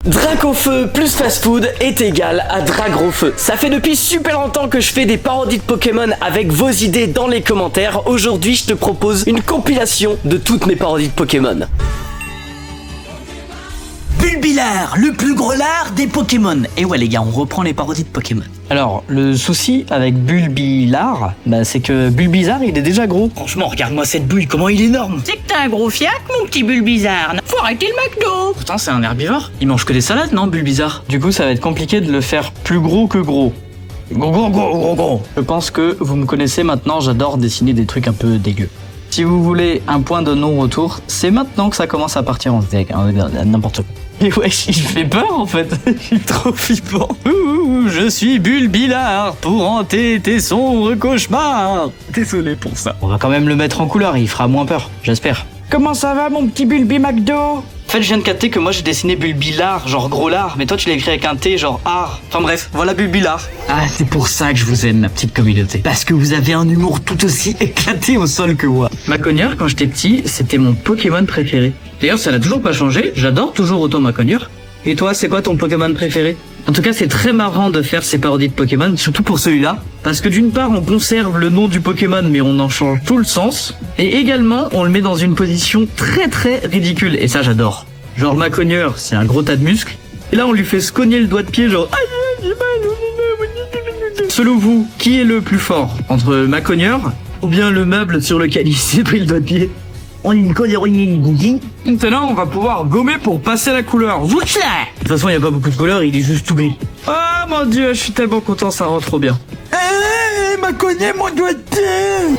Drac au feu plus fast food est égal à Dragre au feu. Ça fait depuis super longtemps que je fais des parodies de Pokémon avec vos idées dans les commentaires. Aujourd'hui, je te propose une compilation de toutes mes parodies de Pokémon. Bulbizarre, le plus gros lard des Pokémon. Et ouais les gars, on reprend les parodies de Pokémon. Alors, le souci avec Bulbizarre, c'est que Bulbizarre, il est déjà gros. Franchement, regarde-moi cette bulle, comment il est énorme. C'est que t'as un gros fiac, mon petit Bulbizarre. Faut arrêter le McDo. Putain, c'est un herbivore. Il mange que des salades, non, Bulbizarre? Du coup, ça va être compliqué de le faire plus gros que gros. Gros. Je pense que vous me connaissez maintenant, j'adore dessiner des trucs un peu dégueux. Si vous voulez un point de non-retour, c'est maintenant que ça commence à partir en steak, n'importe quoi. Et wesh, il fait peur en fait, il est trop flippant. Je suis Bulbizarre pour hanter tes sombres cauchemars. Désolé pour ça. On va quand même le mettre en couleur, il fera moins peur, j'espère. Comment ça va mon petit Bulbi McDo? En fait, je viens de capter que moi j'ai dessiné Bulbizarre, genre gros lard, mais toi tu l'as écrit avec un T, genre art. Enfin bref, voilà Bulbizarre. Ah, c'est pour ça que je vous aime, ma petite communauté. Parce que vous avez un humour tout aussi éclaté au sol que moi. Macogneur, quand j'étais petit, c'était mon Pokémon préféré. D'ailleurs, ça n'a toujours pas changé, j'adore toujours autant Macogneur. Et toi, c'est quoi ton Pokémon préféré? En tout cas, c'est très marrant de faire ces parodies de Pokémon, surtout pour celui-là. Parce que d'une part, on conserve le nom du Pokémon, mais on en change tout le sens. Et également, on le met dans une position très très ridicule. Et ça, j'adore. Genre, Macogneur, c'est un gros tas de muscles. Et là, on lui fait se cogner le doigt de pied, genre... Selon vous, qui est le plus fort? Entre Macogneur ou bien le meuble sur lequel il s'est pris le doigt de pied? Maintenant, on va pouvoir gommer pour passer la couleur. De toute façon, il n'y a pas beaucoup de couleurs, il est juste tout gris. Oh mon dieu, je suis tellement content, ça rend trop bien. M'a cogné mon doigt de pied.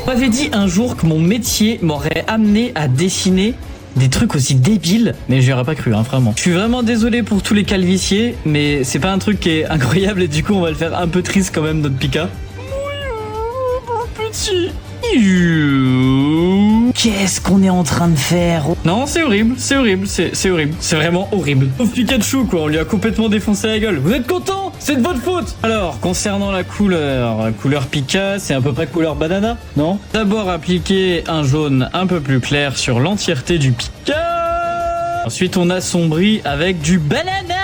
On m'avait dit un jour que mon métier m'aurait amené à dessiner des trucs aussi débiles, mais j'y aurais pas cru, vraiment. Je suis vraiment désolé pour tous les calviciers, mais c'est pas un truc qui est incroyable et du coup, on va le faire un peu triste quand même, notre Pika. Mon petit... Qu'est-ce qu'on est en train de faire? Non, c'est horrible, c'est horrible, c'est horrible, c'est vraiment horrible. Pauvre Pikachu, quoi, on lui a complètement défoncé la gueule. Vous êtes content? C'est de votre faute. Alors, concernant la couleur Pika, c'est à peu près couleur banana, non? D'abord, appliquer un jaune un peu plus clair sur l'entièreté du Pika. Ensuite, on assombrit avec du banana.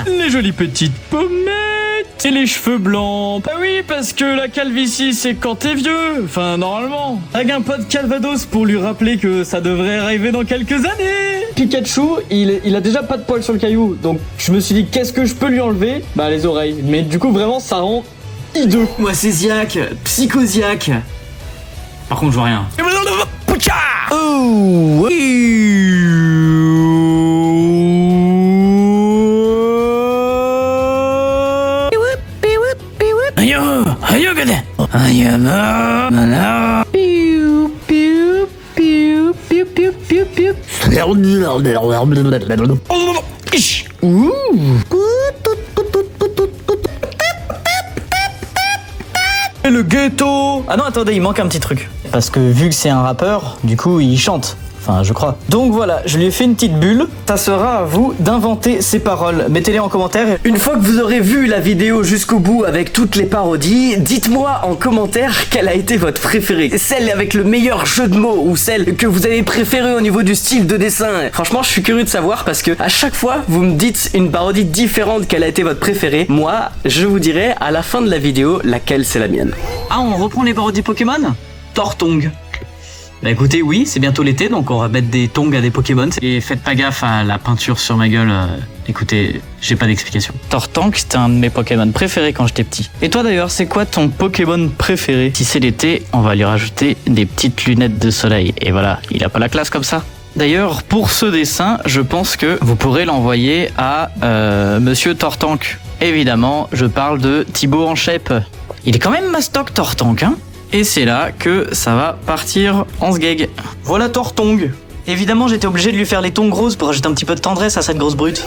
Les jolies petites pommettes. Et les cheveux blancs. Bah oui, parce que la calvitie, c'est quand t'es vieux. Enfin, normalement. Avec un pot de Calvados pour lui rappeler que ça devrait arriver dans quelques années. Pikachu, il a déjà pas de poils sur le caillou. Donc, je me suis dit, qu'est-ce que je peux lui enlever? Bah, les oreilles. Mais du coup, vraiment, ça rend hideux. Moi, c'est Ziac. Psychosiac. Par contre, je vois rien. Oh, Et le ghetto. Ah non, attendez, il manque un petit truc. Parce que vu que c'est un rappeur, du coup, il chante. Enfin, je crois. Donc voilà, je lui ai fait une petite bulle. Ça sera à vous d'inventer ces paroles. Mettez-les en commentaire. Une fois que vous aurez vu la vidéo jusqu'au bout avec toutes les parodies, dites-moi en commentaire quelle a été votre préférée. Celle avec le meilleur jeu de mots ou celle que vous avez préférée au niveau du style de dessin. Franchement, je suis curieux de savoir parce que à chaque fois, vous me dites une parodie différente quelle a été votre préférée. Moi, je vous dirai à la fin de la vidéo laquelle c'est la mienne. Ah, on reprend les parodies Pokémon? Tortong. Bah écoutez, oui, c'est bientôt l'été, donc on va mettre des tongs à des Pokémon. Et faites pas gaffe à la peinture sur ma gueule. Écoutez, j'ai pas d'explication. Tortank, c'était un de mes Pokémon préférés quand j'étais petit. Et toi d'ailleurs, c'est quoi ton Pokémon préféré? Si c'est l'été, on va lui rajouter des petites lunettes de soleil. Et voilà, il a pas la classe comme ça. D'ailleurs, pour ce dessin, je pense que vous pourrez l'envoyer à Monsieur Tortank. Évidemment, je parle de Thibaut Enchep. Il est quand même mastoc Tortank, hein? Et c'est là que ça va partir en sgeg. Voilà Tortong. Évidemment, j'étais obligé de lui faire les tongs grosses pour ajouter un petit peu de tendresse à cette grosse brute.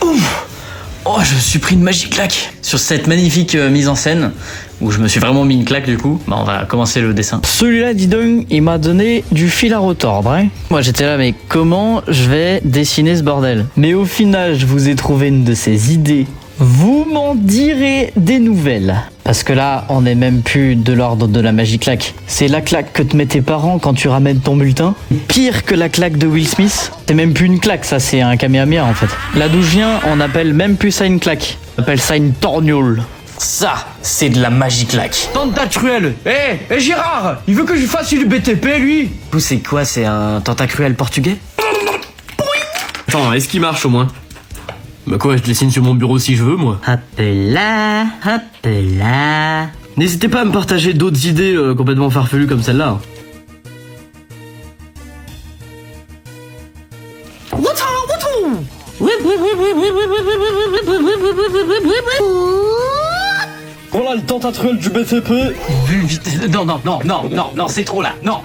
Oh, je me suis pris une magique claque sur cette magnifique mise en scène où je me suis vraiment mis une claque du coup. Bah, on va commencer le dessin. Celui-là, dis donc, il m'a donné du fil à retordre. Hein. Moi, j'étais là, mais comment je vais dessiner ce bordel? Mais au final, je vous ai trouvé une de ces idées Vous m'en direz des nouvelles. Parce que là, on n'est même plus de l'ordre de la magie claque. C'est la claque que te mettent tes parents quand tu ramènes ton bulletin. Pire que la claque de Will Smith. C'est même plus une claque, ça c'est un kamehameha en fait. Là d'où je viens, on appelle même plus ça une claque. On appelle ça une torgnole. Ça, c'est de la magie claque. Tentacruel. Gérard, il veut que je fasse du BTP, lui. C'est quoi, c'est un tentacruel portugais? Attends, est-ce qu'il marche au moins? Bah quoi, je dessine sur mon bureau si je veux, moi. Hop là, hop là. N'hésitez pas à me partager d'autres idées complètement farfelues comme celle-là. Voilà le tentacruel du BTP. Non, c'est trop là. Non.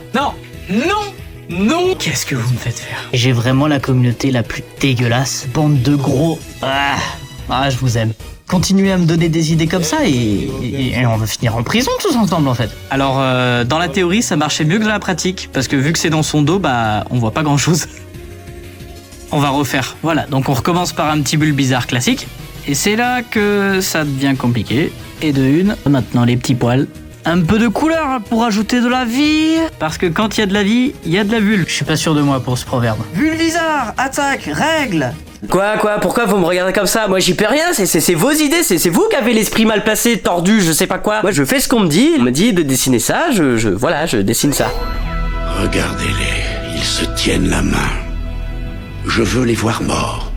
Qu'est-ce que vous me faites faire? J'ai vraiment la communauté la plus dégueulasse. Bande de gros. Je vous aime. Continuez à me donner des idées comme ça et on va finir en prison tous ensemble en fait. Alors, dans la théorie, ça marchait mieux que dans la pratique. Parce que vu que c'est dans son dos, bah, on voit pas grand chose. On va refaire. Voilà, donc on recommence par un petit bulle bizarre classique. Et c'est là que ça devient compliqué. Et de une, maintenant les petits poils. Un peu de couleur pour ajouter de la vie. Parce que quand il y a de la vie, il y a de la bulle. Je suis pas sûr de moi pour ce proverbe. Bulle bizarre, attaque, règle. Quoi? Pourquoi vous me regardez comme ça? Moi j'y peux rien, c'est vos idées, c'est vous qui avez l'esprit mal placé, tordu, je sais pas quoi. Moi je fais ce qu'on me dit, on me dit de dessiner ça, je dessine ça. Regardez-les, ils se tiennent la main. Je veux les voir morts.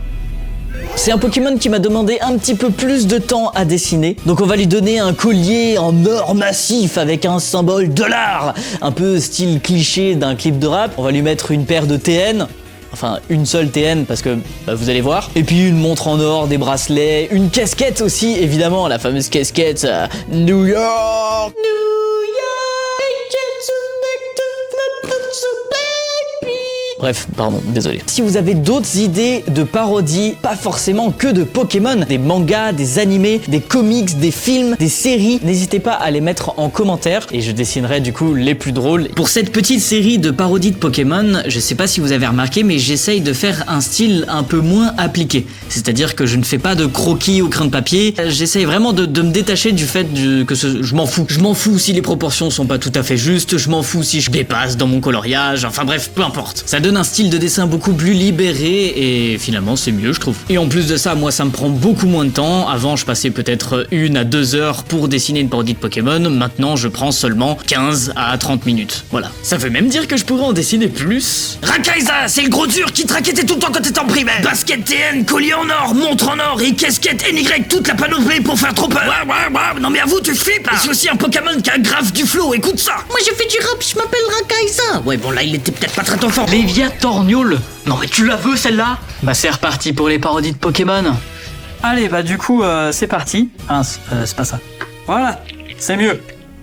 C'est un Pokémon qui m'a demandé un petit peu plus de temps à dessiner. Donc on va lui donner un collier en or massif avec un symbole $. Un peu style cliché d'un clip de rap. On va lui mettre une paire de TN. Enfin, une seule TN parce que vous allez voir. Et puis une montre en or, des bracelets, une casquette aussi, évidemment, la fameuse casquette New York. Bref, pardon, désolé. Si vous avez d'autres idées de parodies, pas forcément que de Pokémon, des mangas, des animés, des comics, des films, des séries, n'hésitez pas à les mettre en commentaire et je dessinerai du coup les plus drôles. Pour cette petite série de parodies de Pokémon, je sais pas si vous avez remarqué, mais j'essaye de faire un style un peu moins appliqué. C'est-à-dire que je ne fais pas de croquis au crayon de papier, j'essaye vraiment de me détacher du fait que je m'en fous. Je m'en fous si les proportions sont pas tout à fait justes, je m'en fous si je dépasse dans mon coloriage, enfin bref, peu importe. Ça donne un style de dessin beaucoup plus libéré et finalement c'est mieux je trouve. Et en plus de ça, moi ça me prend beaucoup moins de temps. Avant je passais peut-être 1 à 2 heures pour dessiner une parodie de Pokémon, maintenant je prends seulement 15 à 30 minutes. Voilà. Ça veut même dire que je pourrais en dessiner plus. Rakaisa, c'est le gros dur qui te raquettait tout le temps quand t'étais en primaire. Basket TN, collier en or, montre en or et casquette NY, toute la panoplie pour faire trop peur. Non mais avoue, tu flippes là. C'est aussi un Pokémon qui a grave du flow, écoute ça. Moi je fais du rap, je m'appelle Rakaisa. Ouais bon là il était peut-être pas très en forme. Torgnole. Non mais tu la veux celle-là? Bah c'est reparti pour les parodies de Pokémon. Allez bah du coup c'est parti. C'est pas ça. Voilà, c'est mieux.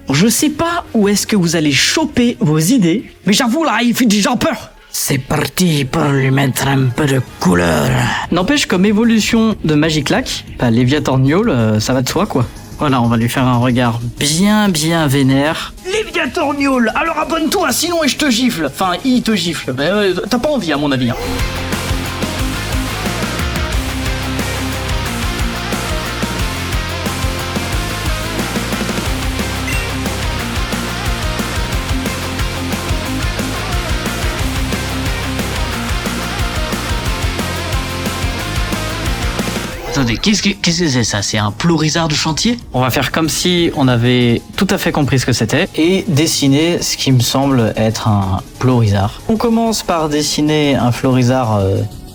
Je sais pas où est-ce que vous allez choper vos idées, mais j'avoue là il fait déjà peur. C'est parti pour lui mettre un peu de couleur. N'empêche comme évolution de Magiclac, bah Léviatorgnole, ça va de soi quoi. Voilà, on va lui faire un regard bien vénère. Léviatorgnole, alors abonne-toi, sinon je te gifle. Enfin, il te gifle. T'as pas envie à mon avis. Hein. Attendez, qu'est-ce que c'est ça? C'est un Plorizard de chantier? On va faire comme si on avait tout à fait compris ce que c'était et dessiner ce qui me semble être un Plorizard. On commence par dessiner un Florizard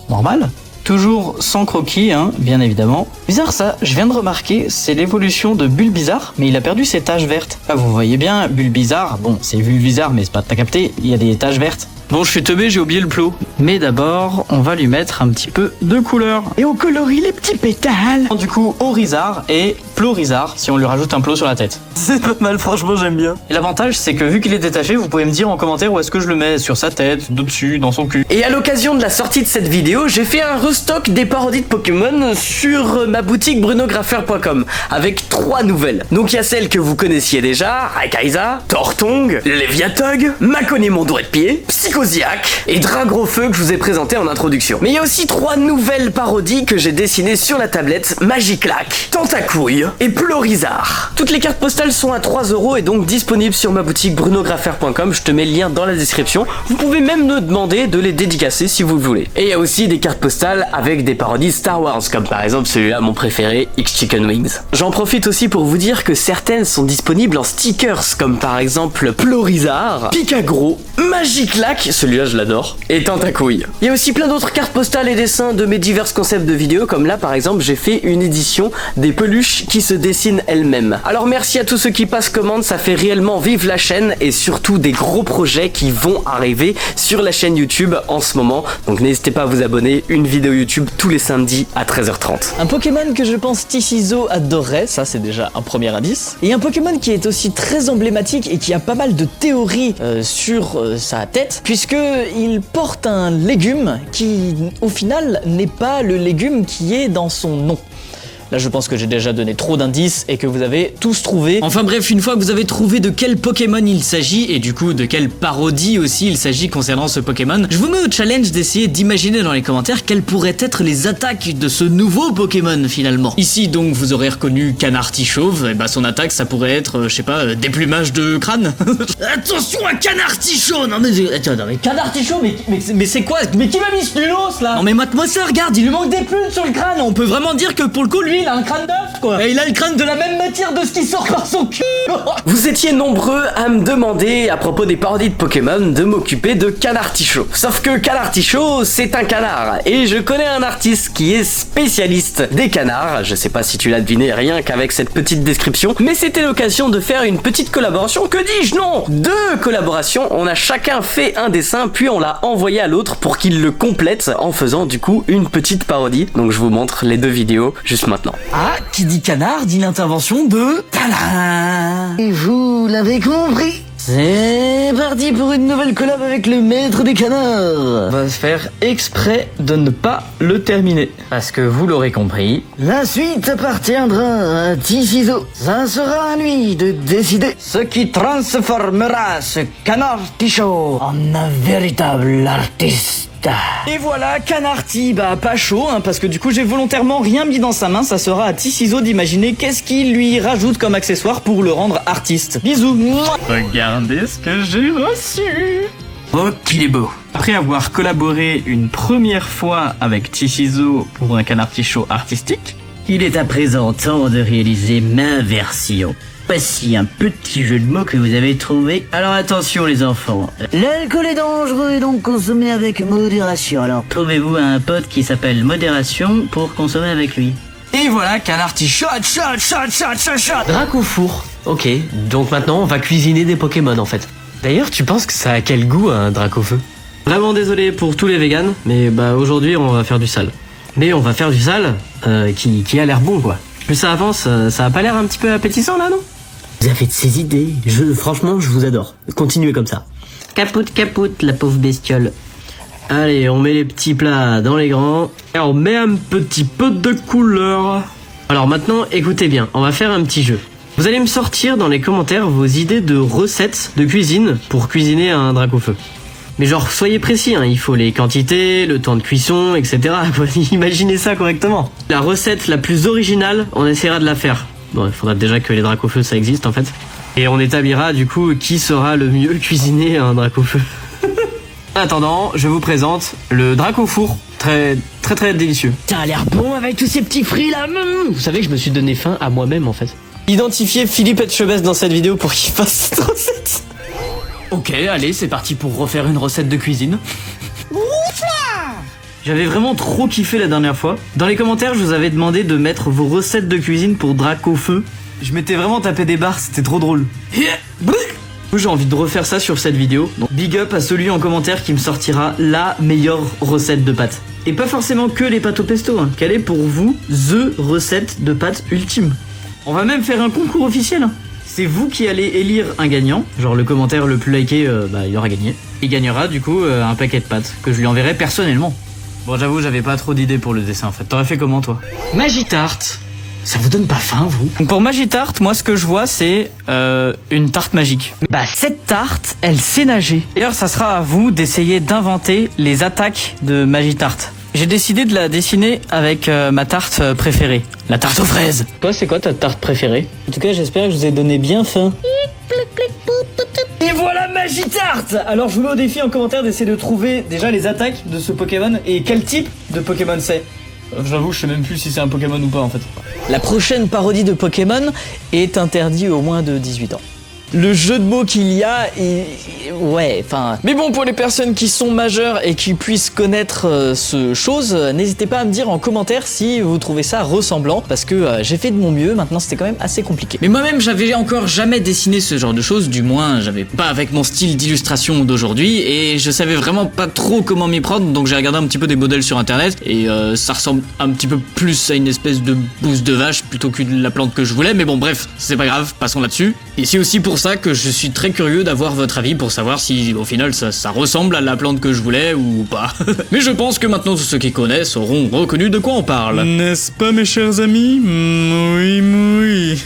normal, toujours sans croquis, hein, bien évidemment. Bizarre ça, je viens de remarquer, c'est l'évolution de Bulbizarre, mais il a perdu ses taches vertes. Ah, vous voyez bien, Bulbizarre, bon c'est Bulbizarre mais c'est pas, t'as capté, il y a des taches vertes. Bon, je suis teubé, j'ai oublié le plot. Mais d'abord, on va lui mettre un petit peu de couleur. Et on colorie les petits pétales. Du coup, Orizard et Plorizard, si on lui rajoute un plot sur la tête. C'est pas mal, franchement, j'aime bien. Et l'avantage, c'est que vu qu'il est détaché, vous pouvez me dire en commentaire où est-ce que je le mets, sur sa tête, dessus, dans son cul. Et à l'occasion de la sortie de cette vidéo, j'ai fait un restock des parodies de Pokémon sur ma boutique brunographer.com avec 3 nouvelles. Donc il y a celles que vous connaissiez déjà, Rakaisa, Tortong, Léviatog, Maconé mon doigt de pied, Psycho Icosiac et Dragrofeu que je vous ai présenté en introduction. Mais il y a aussi 3 nouvelles parodies que j'ai dessinées sur la tablette, Magiclac, Tentacouille et Plorizard. Toutes les cartes postales sont à 3 € et donc disponibles sur ma boutique brunographer.com, je te mets le lien dans la description. Vous pouvez même me demander de les dédicacer si vous le voulez. Et il y a aussi des cartes postales avec des parodies Star Wars, comme par exemple celui-là, mon préféré, X-Chicken Wings. J'en profite aussi pour vous dire que certaines sont disponibles en stickers, comme par exemple Plorizard, Picagro, Magiclac, celui-là je l'adore, et Tentacouille. Il y a aussi plein d'autres cartes postales et dessins de mes divers concepts de vidéos, comme là par exemple j'ai fait une édition des peluches qui se dessinent elles-mêmes. Alors merci à tous ceux qui passent commande, ça fait réellement vivre la chaîne et surtout des gros projets qui vont arriver sur la chaîne YouTube en ce moment. Donc n'hésitez pas à vous abonner, une vidéo YouTube tous les samedis à 13h30. Un Pokémon que je pense Tishizo adorerait, ça c'est déjà un premier indice. Et un Pokémon qui est aussi très emblématique et qui a pas mal de théories sur sa tête, puisque il porte un légume qui au final n'est pas le légume qui est dans son nom. Là, je pense que j'ai déjà donné trop d'indices et que vous avez tous trouvé. Enfin bref, une fois que vous avez trouvé de quel Pokémon il s'agit et du coup de quelle parodie aussi il s'agit concernant ce Pokémon, je vous mets au challenge d'essayer d'imaginer dans les commentaires quelles pourraient être les attaques de ce nouveau Pokémon finalement. Ici donc vous aurez reconnu Canartichauve, et bah son attaque ça pourrait être, je sais pas, déplumage de crâne. Attention à Canartichaud. Non mais attends, non mais Canartichaud, mais c'est quoi? Mais qui m'a mis ce nulos là? non mais mate-moi ça, regarde, Il lui manque des plumes sur le crâne. On peut vraiment dire que pour le coup lui il a un crâne d'œuf quoi. Et il a le crâne de la même matière de ce qui sort par son cul. Vous étiez nombreux à me demander à propos des parodies de Pokémon de m'occuper de Canartichaud. Sauf que Canartichaud c'est un canard et je connais un artiste qui est spécialiste des canards. Je sais pas si tu l'as deviné rien qu'avec cette petite description, mais c'était l'occasion de faire une petite collaboration. Que dis-je? Non, 2 collaborations. On a chacun fait un dessin puis on l'a envoyé à l'autre pour qu'il le complète en faisant du coup une petite parodie. Donc je vous montre les 2 vidéos juste maintenant. Ah, qui dit canard dit l'intervention de Talin. Et vous l'avez compris. C'est parti pour une nouvelle collab avec le maître des canards. On va faire exprès de ne pas le terminer. Parce que vous l'aurez compris. La suite appartiendra à Tishizo. Ça sera à lui de décider ce qui transformera ce Canartichaud en un véritable artiste. Et voilà, Canarty, bah pas chaud, hein, parce que du coup j'ai volontairement rien mis dans sa main, ça sera à Tishizo d'imaginer qu'est-ce qu'il lui rajoute comme accessoire pour le rendre artiste. Bisous. Regardez ce que j'ai reçu. Oh, qu'il est beau. Après avoir collaboré une première fois avec Tishizo pour un Canartichaud artistique, il est à présent temps de réaliser ma version. Voici un petit jeu de mots que vous avez trouvé. Alors attention les enfants. L'alcool est dangereux et donc consommé avec modération. Alors, Trouvez-vous un pote qui s'appelle Modération pour consommer avec lui. et voilà Canartichaud. Drac au four. Ok, donc maintenant on va cuisiner des Pokémon en fait. D'ailleurs, tu penses que ça a quel goût un drac au feu? Vraiment désolé pour tous les végans, mais bah aujourd'hui on va faire du sale. Mais on va faire du sale qui a l'air bon quoi. Plus ça avance, ça a pas l'air un petit peu appétissant là, non? vous avez de ces idées. Franchement, je vous adore. Continuez comme ça. Capoute, la pauvre bestiole. Allez, on met les petits plats dans les grands. Et on met un petit peu de couleur. Alors maintenant, écoutez bien, on va faire un petit jeu. Vous allez me sortir dans les commentaires vos idées de recettes de cuisine pour cuisiner un drac au feu. Mais genre, soyez précis, hein, il faut les quantités, le temps de cuisson, etc. Imaginez ça correctement. La recette la plus originale, on essaiera de la faire. Bon, il faudra déjà que les dracs au feu, ça existe en fait. Et on établira du coup qui sera le mieux cuisiner un drac au feu. En attendant, je vous présente le drac au four. Très délicieux. Ça a l'air bon avec tous ces petits fruits là. Vous savez que je me suis donné faim à moi-même en fait. Identifiez Philippe Etchebest dans cette vidéo pour qu'il fasse cette recette. Ok, allez, c'est parti pour refaire une recette de cuisine. J'avais vraiment trop kiffé la dernière fois. Dans les commentaires, je vous avais demandé de mettre vos recettes de cuisine pour drac au feu. Je m'étais vraiment tapé des barres, c'était trop drôle. J'ai envie de refaire ça sur cette vidéo. Donc big up à celui en commentaire qui me sortira la meilleure recette de pâtes. Et pas forcément que les pâtes au pesto, hein. Quelle est pour vous the recette de pâtes ultime? On va même faire un concours officiel, hein. C'est vous qui allez élire un gagnant. Genre le commentaire le plus liké, il aura gagné. Il gagnera du coup un paquet de pâtes que je lui enverrai personnellement. Bon, j'avoue, j'avais pas trop d'idées pour le dessin en fait. T'aurais fait comment toi? Magitart Ça vous donne pas faim, vous? Donc pour Magitarte, moi ce que je vois c'est une tarte magique. Bah cette tarte, elle sait nager. D'ailleurs ça sera à vous d'essayer d'inventer les attaques de Magitarte. J'ai décidé de la dessiner avec ma tarte préférée, la tarte aux fraises. Toi c'est quoi ta tarte préférée? En tout cas j'espère que je vous ai donné bien faim. Et voilà Magitarte! Alors je vous mets au défi en commentaire d'essayer de trouver déjà les attaques de ce Pokémon et quel type de Pokémon c'est. J'avoue, je sais même plus si c'est un Pokémon ou pas en fait. La prochaine parodie de Pokémon est interdite aux moins de 18 ans. Le jeu de mots qu'il y a ouais, enfin... Mais bon, pour les personnes qui sont majeures et qui puissent connaître ce chose, n'hésitez pas à me dire en commentaire si vous trouvez ça ressemblant, parce que j'ai fait de mon mieux, maintenant c'était quand même assez compliqué. Mais moi-même, j'avais encore jamais dessiné ce genre de choses, du moins, j'avais pas avec mon style d'illustration d'aujourd'hui, et je savais vraiment pas trop comment m'y prendre, donc j'ai regardé un petit peu des modèles sur internet, et ça ressemble un petit peu plus à une espèce de bouse de vache plutôt que la plante que je voulais, mais bon, bref, c'est pas grave, passons là-dessus. Et c'est aussi pour ça que je suis très curieux d'avoir votre avis pour savoir si au final ça ressemble à la plante que je voulais ou pas. Mais je pense que maintenant tous ceux qui connaissent auront reconnu de quoi on parle. N'est-ce pas mes chers amis? Oui.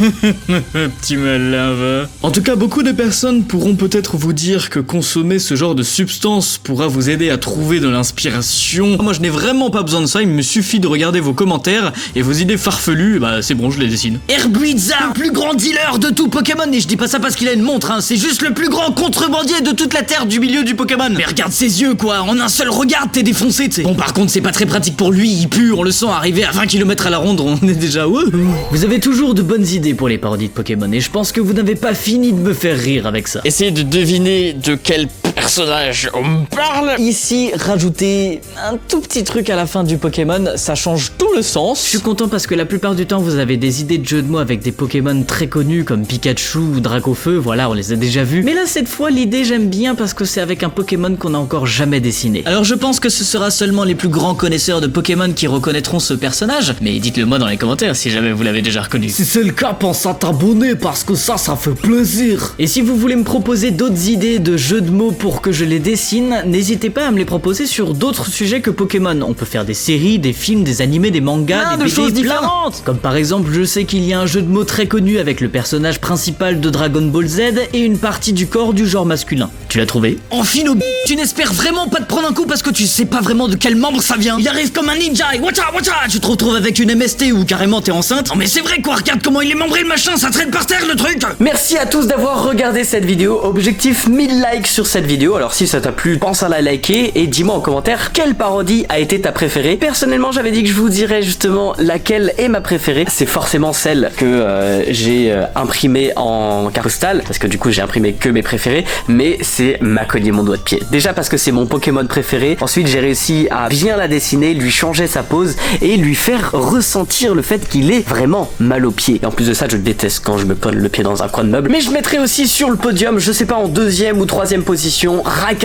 Petit malin va. En tout cas, beaucoup de personnes pourront peut-être vous dire que consommer ce genre de substance pourra vous aider à trouver de l'inspiration. Moi je n'ai vraiment pas besoin de ça, il me suffit de regarder vos commentaires et vos idées farfelues, bah c'est bon, je les dessine. Herbluidzard, le plus grand dealer de tout Pokémon, et je dis pas ça parce qu'il a une montre, hein, c'est juste le plus grand contrebandier de toute la terre du milieu du Pokémon. Mais regarde ses yeux quoi, en un seul regard t'es défoncé t'sais. Bon par contre c'est pas très pratique pour lui, il pue, on le sent arriver à 20 km à la ronde, on est déjà Vous avez toujours de bonnes idées pour les parodies de Pokémon et je pense que vous n'avez pas fini de me faire rire avec ça. Essayez de deviner de quel personnage on me parle. Ici, rajouter un tout petit truc à la fin du Pokémon, ça change tout le sens. Je suis content parce que la plupart du temps vous avez des idées de jeux de mots avec des Pokémon très connus comme Pikachu ou Dracofeu, voilà on les a déjà vus. Mais là cette fois l'idée j'aime bien parce que c'est avec un Pokémon qu'on a encore jamais dessiné. Alors je pense que ce sera seulement les plus grands connaisseurs de Pokémon qui reconnaîtront ce personnage, mais dites-le moi dans les commentaires si jamais vous l'avez déjà reconnu. Si c'est le cas, pense à t'abonner parce que ça fait plaisir. Et si vous voulez me proposer d'autres idées de jeux de mots pour que je les dessine, n'hésitez pas à me les proposer sur d'autres sujets que Pokémon. On peut faire des séries, des films, des animés, des mangas, des choses différentes. Comme par exemple, je sais qu'il y a un jeu de mots très connu avec le personnage principal de Dragon Ball Z et une partie du corps du genre masculin. Tu l'as trouvé? Enfin au tu n'espères vraiment pas te prendre un coup parce que tu sais pas vraiment de quel membre ça vient. Il arrive comme un ninja et watcha, tu te retrouves avec une MST ou carrément t'es enceinte. Non mais c'est vrai quoi, regarde comment il est membré le machin, ça traîne par terre le truc. Merci à tous d'avoir regardé cette vidéo. Objectif 1000 likes sur cette vidéo. Alors si ça t'a plu, pense à la liker et dis-moi en commentaire quelle parodie a été ta préférée. Personnellement, j'avais dit que je vous dirais justement laquelle est ma préférée. C'est forcément celle que j'ai imprimée en carte postale parce que du coup j'ai imprimé que mes préférés, mais c'est m'a cogné mon doigt de pied. Déjà parce que c'est mon Pokémon préféré. Ensuite, j'ai réussi à bien la dessiner, lui changer sa pose et lui faire ressentir le fait qu'il est vraiment mal au pied. Et en plus de ça, je déteste quand je me colle le pied dans un coin de meuble. Mais je mettrai aussi sur le podium, je sais pas en 2e ou 3e position, Raikou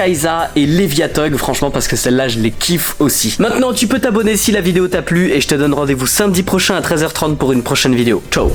et Léviatog, franchement parce que celle-là je les kiffe aussi. Maintenant tu peux t'abonner si la vidéo t'a plu et je te donne rendez-vous samedi prochain à 13h30 pour une prochaine vidéo. Ciao.